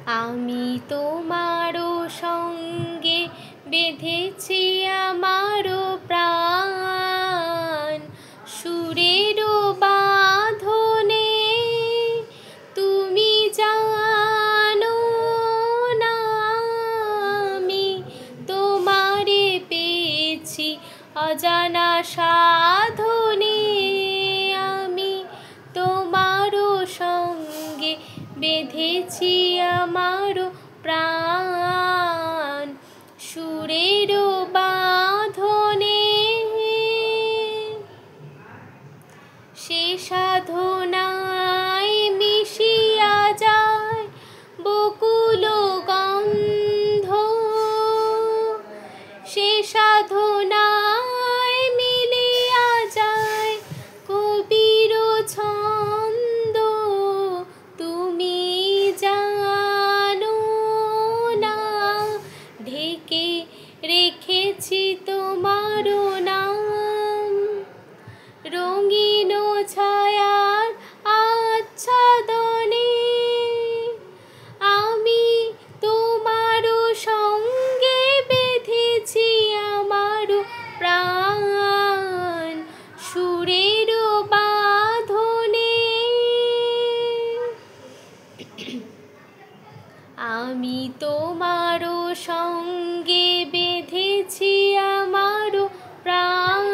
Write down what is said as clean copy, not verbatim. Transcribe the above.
আমি তোমারও সঙ্গে বেঁধেছি আমারও প্রাণ, সুরেরও বাঁধনে তুমি জানো না আমি তোমারে পেয়েছি অজানা সাধনে। আমি তোমারও সঙ্গে বেঁধেছি আমারও প্রাণ, সুরেরও বাঁধনে। সে সাধনায় মিশিয়া যায় বকুল গন্ধ, সে সাধনায় মিলিয়া যায় কবির ছন্দ। তুমি জানো না ঢেকে রেখেছি তোমারও নাম, রঙিন ছায়ার আচ্ছাদনে। আমি তোমারও সঙ্গে বেঁধেছি আমারও প্রাণ, সুরেরও বাঁধনে। আমি তোমারও সঙ্গে বেঁধেছি আমারও প্রাণ।